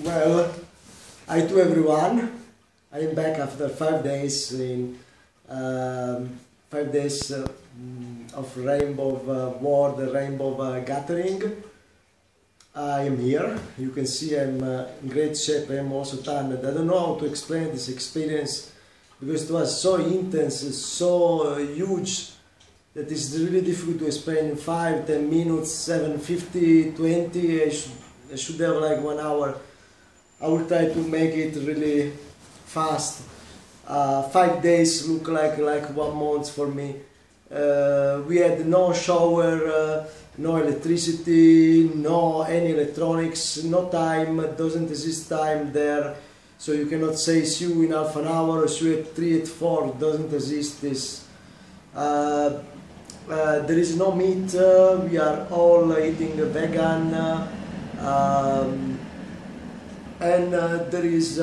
Well, hi to everyone. I am back after 5 days in 5 days of Rainbow World Rainbow Gathering. I am here. You can see I'm in great shape. I am also tanned. I don't know how to explain this experience because it was so intense, so huge that it's really difficult to explain in 5-10 minutes, 7:50, 20. I should have like 1 hour. I will try to make it really fast. 5 days look like 1 month for me. We had no shower, no electricity, no any electronics, no time, doesn't exist time there. So you cannot say see you in half an hour or see you at 3 at 4, doesn't exist this. There is no meat, we are all eating vegan. And there is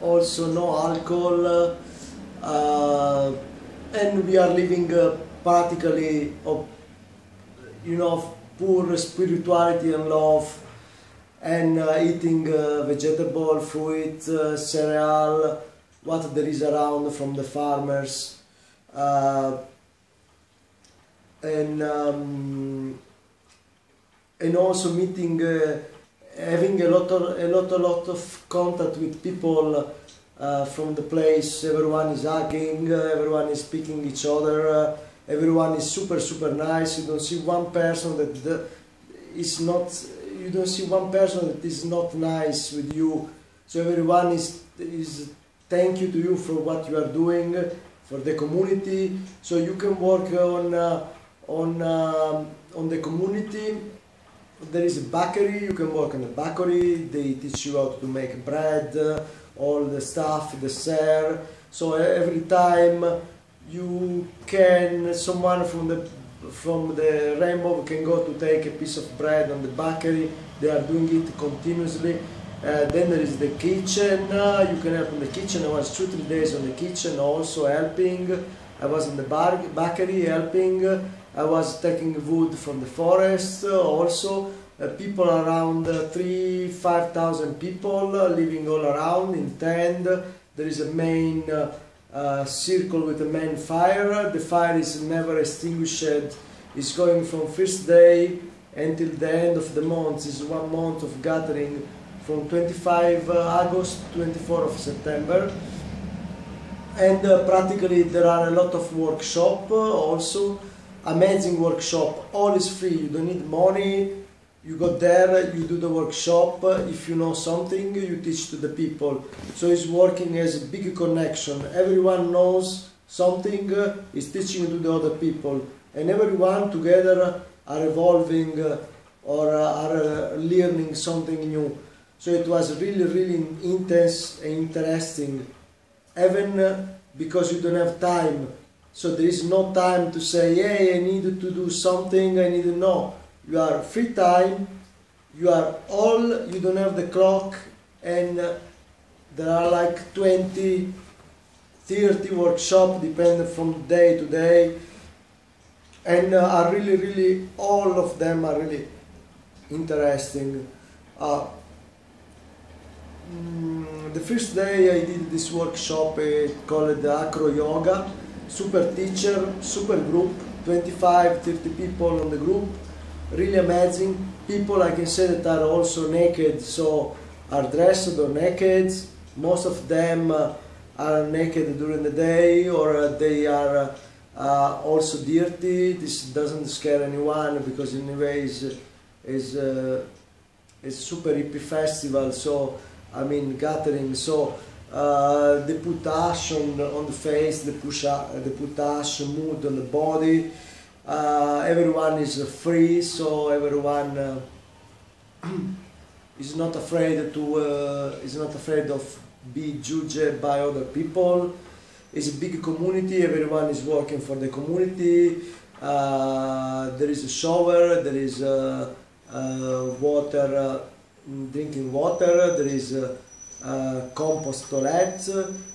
also no alcohol, and we are living practically of, poor spirituality and love, and eating vegetable, fruit, cereal, what there is around from the farmers, and also meeting. Having a lot of contact with people from the place. Everyone is hugging, everyone is speaking each other, everyone is super nice. You don't see one person that is not. You don't see one person that is not nice with you. So everyone is thank you to you for what you are doing for the community. So you can work on the community. There is a bakery, you can work in a bakery, they teach you how to make bread, all the stuff, the dessert. So every time you can, someone from the Rainbow can go to take a piece of bread on the bakery, they are doing it continuously. Then there is the kitchen, you can help in the kitchen. I was 2-3 days on the kitchen also helping. I was in the bakery helping. I was taking wood from the forest also. People around 3,000-5,000 people living all around in tent. There is a main circle with a main fire. The fire is never extinguished. It's going from first day until the end of the month. It's 1 month of gathering from 25 August to 24 of September. And practically there are a lot of workshops also. Amazing workshop, all is free, you don't need money, you go there, you do the workshop, if you know something, you teach to the people. So it's working as a big connection, everyone knows something, is teaching to the other people, and everyone together are evolving or are learning something new. So it was really intense and interesting, even because you don't have time. So there is no time to say, hey, I need to do something, I need to know. You are free time, you don't have the clock, and there are like 20, 30 workshops, depending from day to day, and are really, all of them are really interesting. The first day I did this workshop called acroyoga. Super teacher, super group, 25-30 people on the group, really amazing. People I can say that are also naked, so are dressed or naked. Most of them are naked during the day, or they are also dirty. This doesn't scare anyone because anyway it's super hippie festival, so I mean gathering. So they put ash on the face, they put ash mood on the body. Everyone is free, so everyone is not afraid of being judged by other people. It's a big community. Everyone is working for the community. There is a shower. There is water, drinking water. There is compost toilet.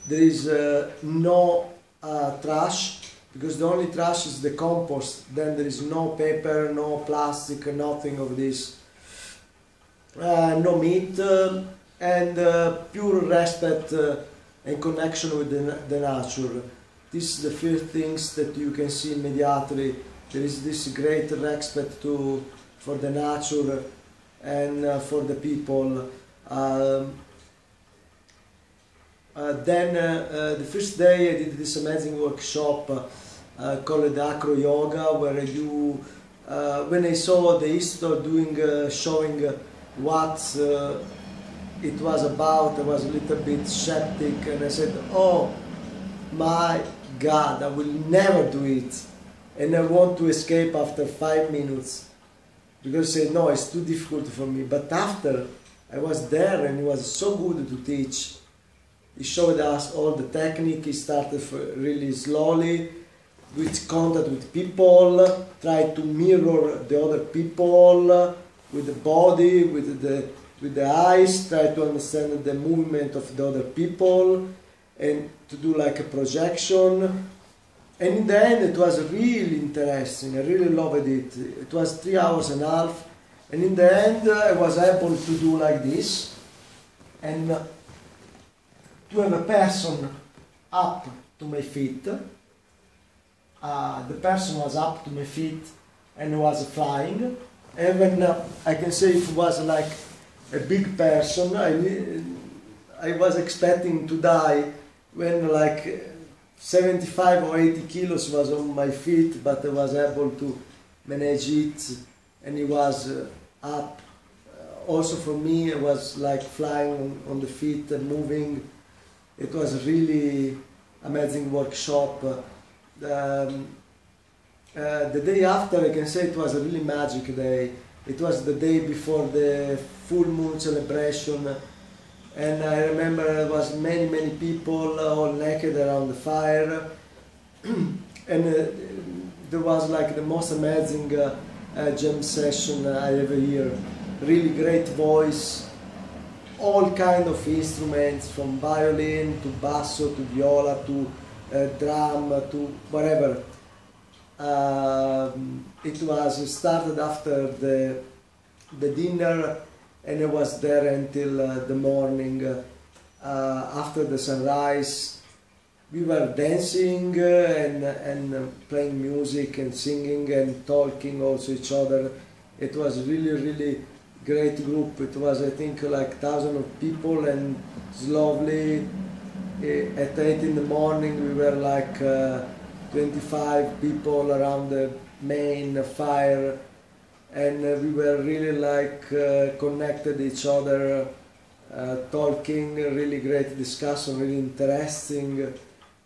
There is no trash, because the only trash is the compost. Then there is no paper, no plastic, nothing of this. No meat. and pure respect and connection with the nature. This is the first things that you can see immediately. There is this great respect for the nature and for the people. Then the first day I did this amazing workshop called acroyoga, where you, when I saw the instructor doing, showing what it was about, I was a little bit skeptic, and I said, oh my God, I will never do it. And I want to escape after 5 minutes, because I said, no, it's too difficult for me. But after I was there, and it was so good to teach. He showed us all the technique. He started really slowly, with contact with people, tried to mirror the other people with the body, with the eyes, try to understand the movement of the other people, and to do like a projection. And in the end it was really interesting. I really loved it. It was 3 hours and a half, and in the end I was able to do like this, and to have a person up to my feet. The person was up to my feet and was flying. Even I can say it was like a big person. I was expecting to die when like 75 or 80 kilos was on my feet, but I was able to manage it, and it was up. Also for me, it was like flying on the feet and moving. It was a really amazing workshop. The day after, I can say it was a really magic day. It was the day before the full moon celebration, and I remember there was many people all naked around the fire, and there was like the most amazing jam session I ever hear. Really great voice, all kind of instruments, from violin to basso to viola to drum to whatever. It started after the dinner, and I was there until the morning. After the sunrise, we were dancing and playing music and singing and talking also each other. It was really great group. It was, I think, like thousands of people, and it's lovely. At 8 in the morning we were like 25 people around the main fire, and we were really like connected each other, talking, really great discussion, really interesting,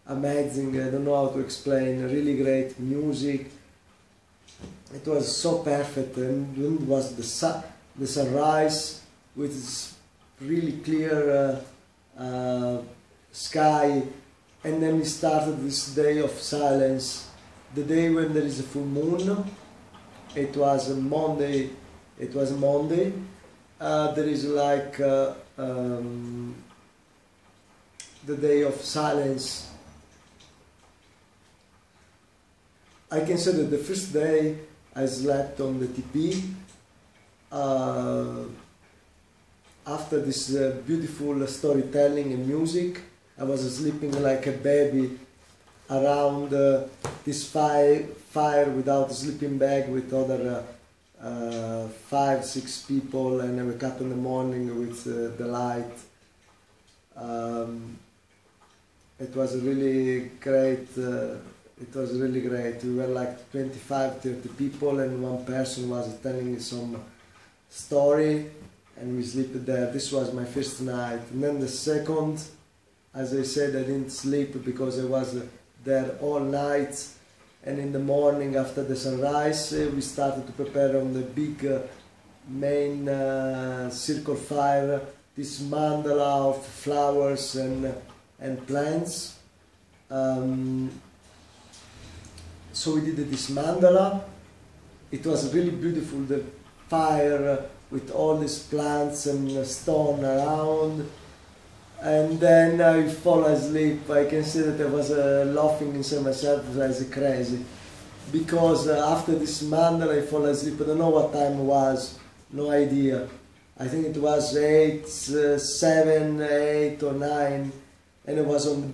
amazing. I don't know how to explain. Really great music. It was so perfect, and it was the sunrise with this really clear sky, and then we started this day of silence, the day when there is a full moon. It was a Monday. There is like the day of silence. I can say that the first day I slept on the TP. After this beautiful storytelling and music, I was sleeping like a baby around this fire without a sleeping bag, with other 5-6 people, and I wake up in the morning with the light. It was really great. We were like 25-30 people, and one person was telling some story, and we slept there. This was my first night. And then the second, as I said, I didn't sleep because I was there all night. And in the morning after the sunrise, we started to prepare on the big main circle fire this mandala of flowers and plants. So we did this mandala. It was really beautiful, the fire with all these plants and stone around. And then I fall asleep. I can see that I was laughing inside myself as crazy, because after this mandala I fall asleep. I don't know what time it was, no idea. I think it was 8, 7, 8 or 9, and it was on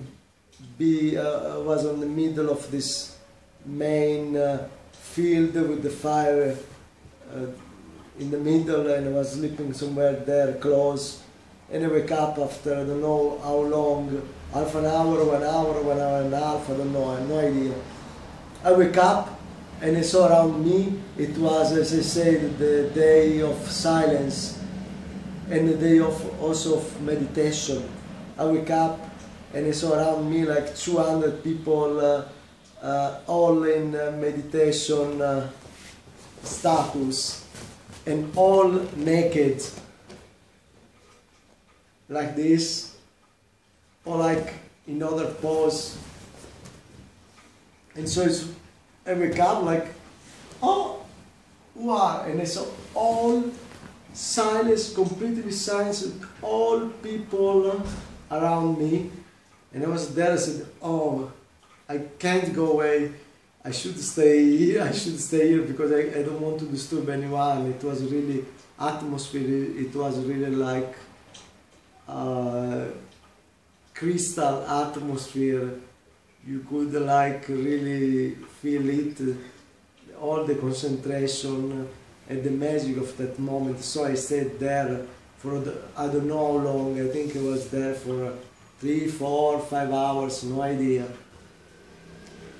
the middle of this main field with the fire in the middle, and I was sleeping somewhere there close. And I wake up after I don't know how long, half an hour, 1 hour, 1 hour and a half, I don't know, I have no idea. I wake up and I saw around me, it was, as I said, the day of silence and the day of also of meditation. I wake up and I saw around me like 200 people all in meditation status and all naked like this, or like in other pose. And so I wake up like, oh, wow, and I saw all silence, completely silence, all people around me. And I was there, I said, oh, I can't go away, I should stay here because I don't want to disturb anyone. It was really atmosphere, it was really like crystal atmosphere. You could like really feel it, all the concentration and the magic of that moment. So I stayed there for I don't know how long. I think I was there for 3, 4, 5 hours, no idea.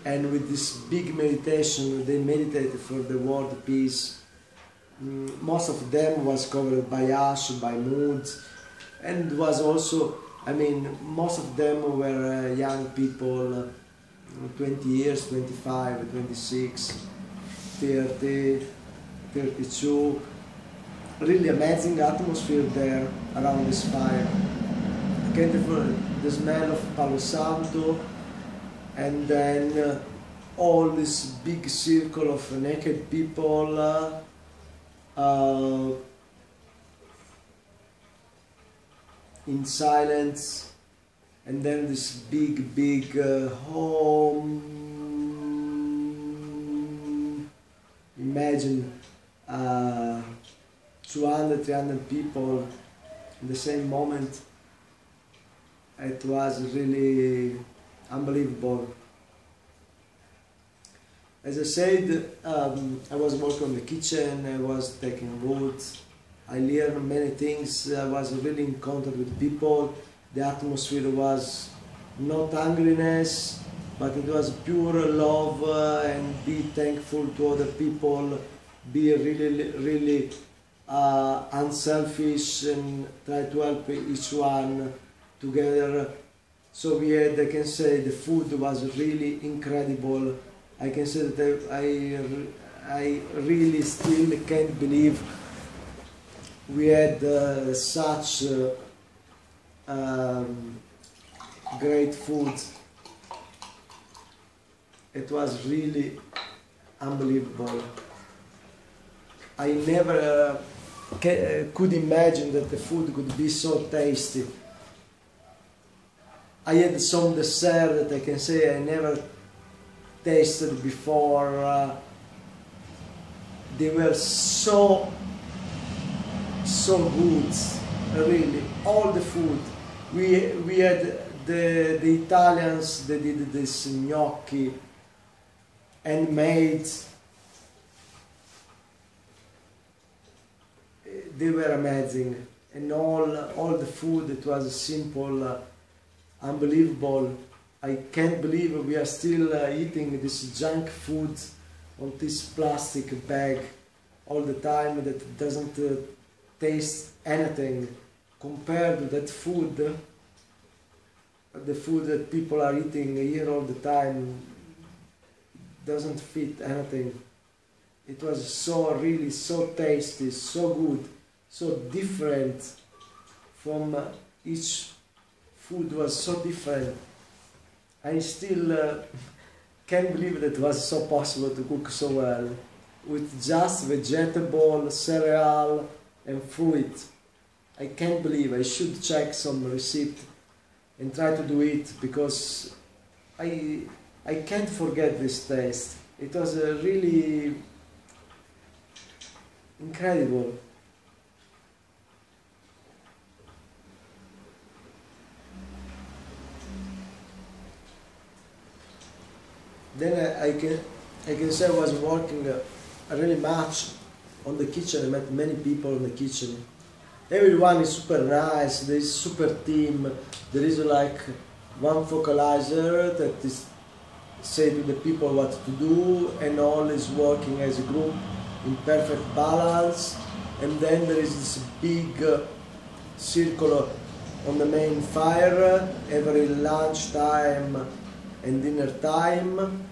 And with this big meditation, they meditated for the world peace. Most of them was covered by ash, by moods, and was also, I mean, most of them were young people, 20 years, 25, 26, 30, 32. Really amazing atmosphere there around this fire. Get the smell of Palo Santo, and then all this big circle of naked people in silence, and then this big home. Imagine 200, 300 people in the same moment. It was really unbelievable. As I said, I was working on the kitchen, I was taking roots, I learned many things, I was really in contact with people. The atmosphere was not hungriness, but it was pure love and be thankful to other people, be really unselfish and try to help each one together. So we had, I can say, the food was really incredible. I can say that I really still can't believe we had such great food. It was really unbelievable. I never could imagine that the food could be so tasty. I had some dessert that I can say I never tasted before. They were so good, really. All the food. We had the Italians. They did this gnocchi, handmade. They were amazing, and all the food. It was simple. Unbelievable. I can't believe we are still eating this junk food on this plastic bag all the time that doesn't taste anything compared to that food. The food that people are eating here all the time doesn't fit anything. It was really so tasty, so good, so different from each food was so different. I still can't believe that it was so possible to cook so well with just vegetable, cereal and fruit. I can't believe. I should check some receipt and try to do it because I can't forget this taste. It was really incredible. then I can say I was working really much on the kitchen. I met many people in the kitchen. Everyone is super nice. There is super team. There is like one focalizer that is say to the people what to do, and all is working as a group in perfect balance. And then there is this big circle on the main fire every lunch time and dinner time.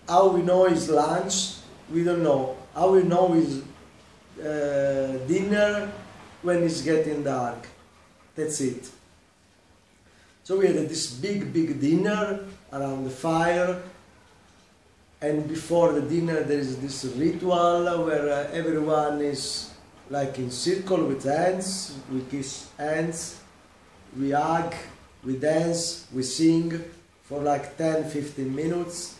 How we know is lunch? We don't know. How we know is dinner? When it's getting dark. That's it. So we had this big dinner around the fire, and before the dinner there is this ritual where everyone is like in circle with hands, we kiss hands, we hug, we dance, we sing for like 10-15 minutes.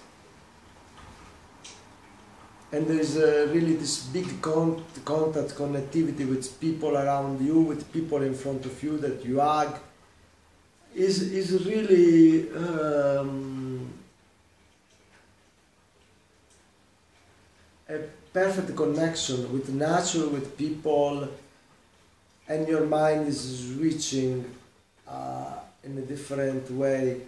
And there is really this big contact, connectivity with people around you, with people in front of you that you hug. Is really a perfect connection with nature, with people, and your mind is switching in a different way,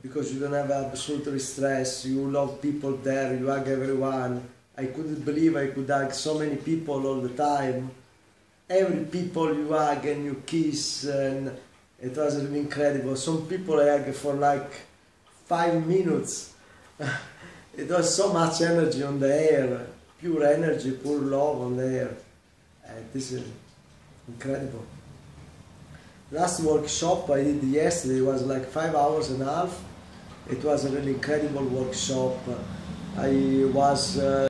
because you don't have absolutely stress. You love people there, you hug everyone. I couldn't believe I could hug so many people all the time. Every people you hug and you kiss, and it was really incredible. Some people I hug for like 5 minutes. It was so much energy on the air, pure energy, pure love on the air. This is incredible. Last workshop I did yesterday was like 5 hours and a half. It was a really incredible workshop. I was